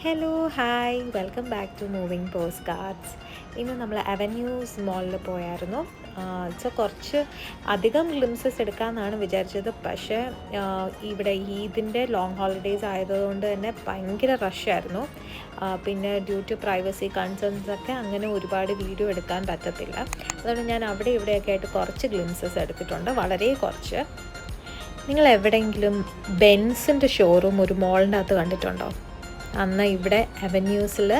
Hello hi welcome back to moving postcards. ഇന്ന് നമ്മൾ avenues മോളിൽ പോയായിരുന്നു. സോ കുറച്ച് അധികം ഗ്ലിംസസ് എടുക്കാമെന്നാണ് വിചാരിച്ചത്. പക്ഷേ ഇവിടെ ഈദിൻ്റെ ലോങ് ഹോളിഡേയ്സ് ആയതുകൊണ്ട് തന്നെ ഭയങ്കര റഷായിരുന്നു. പിന്നെ ഡ്യൂ ടു പ്രൈവസി കൺസേൺസ് ഒക്കെ അങ്ങനെ ഒരുപാട് വീഡിയോ എടുക്കാൻ പറ്റത്തില്ല. അതുകൊണ്ട് ഞാൻ അവിടെ ഇവിടെയൊക്കെ ആയിട്ട് കുറച്ച് ഗ്ലിംസസ് എടുത്തിട്ടുണ്ട്, വളരെ കുറച്ച്. നിങ്ങൾ എവിടെയെങ്കിലും ബെൻസിൻ്റെ ഷോറൂം ഒരു മോളിൻ്റെ അകത്ത് കണ്ടിട്ടുണ്ടോ? അന്ന് ഇവിടെ അവന്യൂസിൽ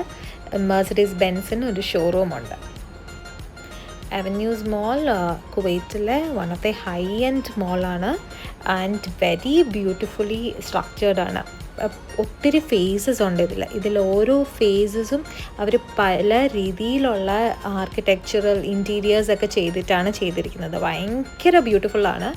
മെഴ്സിഡീസ് ബെൻസിന് ഒരു ഷോറൂമുണ്ട്. അവന്യൂസ് മോൾ കുവൈറ്റിലെ one of the high end മോളാണ് ആൻഡ് വെരി ബ്യൂട്ടിഫുള്ളി സ്ട്രക്ചേർഡാണ്. ഒത്തിരി ഫേസസ് ഉണ്ട് ഇതിൽ ഓരോ ഫേസസും അവർ പല രീതിയിലുള്ള ആർക്കിടെക്ചറൽ ഇൻറ്റീരിയേഴ്സൊക്കെ ചെയ്തിട്ടാണ് ചെയ്തിരിക്കുന്നത്. ഭയങ്കര ബ്യൂട്ടിഫുള്ളാണ്.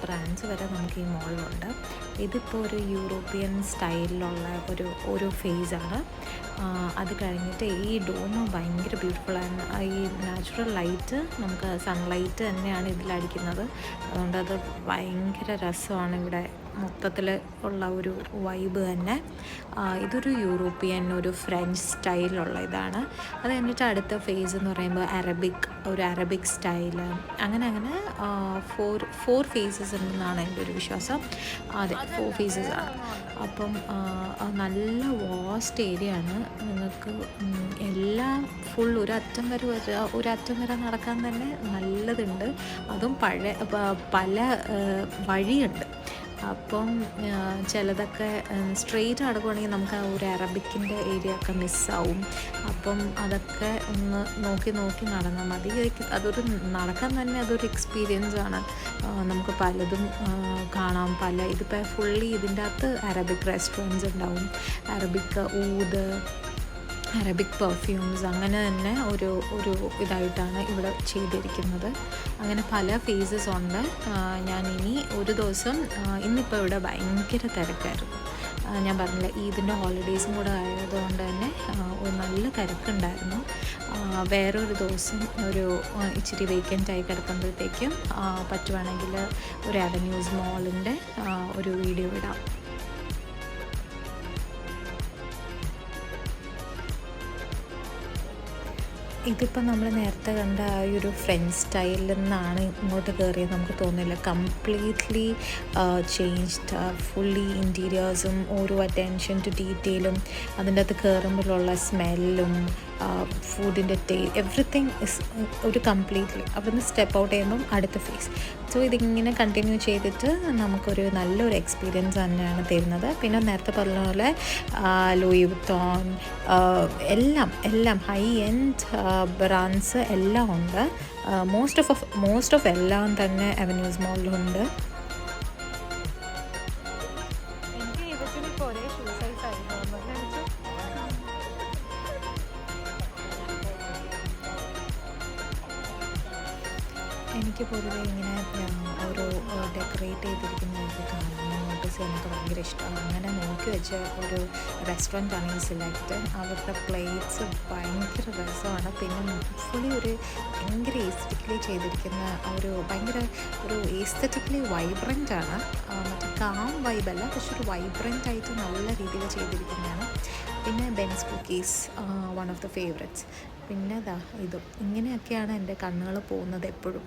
ബ്രാൻഡ്സ് വരെ നമുക്ക് ഈ മോളിലുണ്ട്. ഇതിപ്പോൾ ഒരു യൂറോപ്യൻ സ്റ്റൈലിലുള്ള ഒരു ഫേസാണ്. അത് കഴിഞ്ഞിട്ട് ഈ ഡോം ഭയങ്കര ബ്യൂട്ടിഫുള്ളാണ്. ഈ നാച്ചുറൽ ലൈറ്റ്, നമുക്ക് സൺലൈറ്റ് തന്നെയാണ് ഇതിലടിക്കുന്നത്. അതുകൊണ്ട് അത് ഭയങ്കര രസമാണ്. ഇവിടെ മൊത്തത്തിൽ ഉള്ള ഒരു വൈബ് തന്നെ. ഇതൊരു യൂറോപ്യൻ, ഒരു ഫ്രഞ്ച് സ്റ്റൈലുള്ള ഇതാണ്. അത് കഴിഞ്ഞിട്ട് അടുത്ത ഫേസ് എന്ന് പറയുമ്പോൾ അറബിക് സ്റ്റൈല്, അങ്ങനെ ഫോർ ഫേസസ് ഉണ്ടെന്നാണ് എൻ്റെ ഒരു വിശ്വാസം. അതെ, 4 ഫേസസ് ആണ്. അപ്പം നല്ല വാസ്റ്റ് ഏരിയ ആണ്. നിങ്ങൾക്ക് എല്ലാം ഫുൾ ഒരറ്റം വരെ നടക്കാൻ തന്നെ നല്ലതുണ്ട്. അതും പല വഴിയുണ്ട്. അപ്പം ചിലതൊക്കെ സ്ട്രെയിറ്റ് നടക്കുവാണെങ്കിൽ നമുക്ക് ആ ഒരു അറബിക്കിൻ്റെ ഏരിയ ഒക്കെ മിസ്സാവും. അപ്പം അതൊക്കെ ഒന്ന് നോക്കി നടന്നാൽ മതി. നടക്കാൻ തന്നെ അതൊരു എക്സ്പീരിയൻസ് ആണ്. നമുക്ക് പലതും കാണാം. ഇതിപ്പോൾ ഫുള്ളി ഇതിൻ്റെ അകത്ത് അറബിക് റെസ്റ്റോറൻറ്റ്സ് ഉണ്ടാവും, അറബിക് ഊദ്, അറബിക് പെർഫ്യൂംസ്, അങ്ങനെ തന്നെ ഒരു ഇതായിട്ടാണ് ഇവിടെ ചെയ്തിരിക്കുന്നത്. അങ്ങനെ പല ഫേസസ് ഉണ്ട്. ഞാൻ ഇനി ഒരു ദിവസം, ഇന്നിപ്പോൾ ഇവിടെ ഭയങ്കര തിരക്കായിരുന്നു. ഞാൻ പറഞ്ഞില്ല, ഈദിൻ്റെ ഹോളിഡേയ്സും കൂടെ ആയതുകൊണ്ട് തന്നെ നല്ല തിരക്കുണ്ടായിരുന്നു. വേറൊരു ദിവസം ഇച്ചിരി വേക്കൻ്റായി കിടക്കുമ്പോഴത്തേക്കും പറ്റുവാണെങ്കിൽ ഒരു അവന്യൂസ് മോളിൻ്റെ ഒരു വീഡിയോ ഇടാം. ഇതിപ്പോൾ നമ്മൾ നേരത്തെ കണ്ട ആ ഒരു ഫ്രഞ്ച് സ്റ്റൈലിൽ നിന്നാണ് ഇങ്ങോട്ട് കയറിയത് നമുക്ക് തോന്നില്ല. Completely changed. ഫുള്ളി ഇൻറ്റീരിയേഴ്സും ഓരോ അറ്റൻഷൻ ടു ഡീറ്റെയിലും അതിൻ്റെ അകത്ത് കയറുമ്പോഴുള്ള സ്മെല്ലും ഫുഡിൻ്റെ എവറിത്തിങ് ഇസ് ഒരു കംപ്ലീറ്റ്ലി. അവിടുന്ന് സ്റ്റെപ്പ് ഔട്ട് ചെയ്യുമ്പം അടുത്ത ഫേസ്. സോ ഇതിങ്ങനെ കണ്ടിന്യൂ ചെയ്തിട്ട് നമുക്കൊരു നല്ലൊരു എക്സ്പീരിയൻസ് തന്നെയാണ് തരുന്നത്. പിന്നെ നേരത്തെ പറഞ്ഞ പോലെ ലൂയി വിത്തോൺ, എല്ലാം ഹൈ എൻഡ് ബ്രാൻഡ്സ് എല്ലാം ഉണ്ട്. മോസ്റ്റ് ഓഫ് എല്ലാം തന്നെ അവന്യൂസ് മോളിലുണ്ട്. എനിക്ക് പൊതുവെ ഇങ്ങനെ ഓരോ ഡെക്കറേറ്റ് ചെയ്തിരിക്കുന്നതൊക്കെ കാണാൻ, നോട്ടീസ് ചെയ്യാനൊക്കെ ഭയങ്കര ഇഷ്ടമാണ്. അങ്ങനെ നോക്കി വെച്ച ഒരു റെസ്റ്റോറൻ്റാണ് ഈ സെലക്ട്. അവരുടെ പ്ലേറ്റ്സ് ഭയങ്കര രസമാണ്. പിന്നെ ഫുള്ളി ഭയങ്കര എസ്തെറ്റിക്കലി ചെയ്തിരിക്കുന്ന ഭയങ്കര എസ്തെറ്റിക്കലി വൈബ്രൻ്റ് ആണ്. മറ്റേ കാം വൈബല്ല, പക്ഷെ ഒരു വൈബ്രൻ്റ് ആയിട്ട് നല്ല രീതിയിൽ ചെയ്തിരിക്കുന്നതാണ്. പിന്നെ Benz cookies, one of the favourites. പിന്നെ ഇതും ഇങ്ങനെയൊക്കെയാണ് എൻ്റെ കണ്ണുകൾ പോകുന്നത് എപ്പോഴും.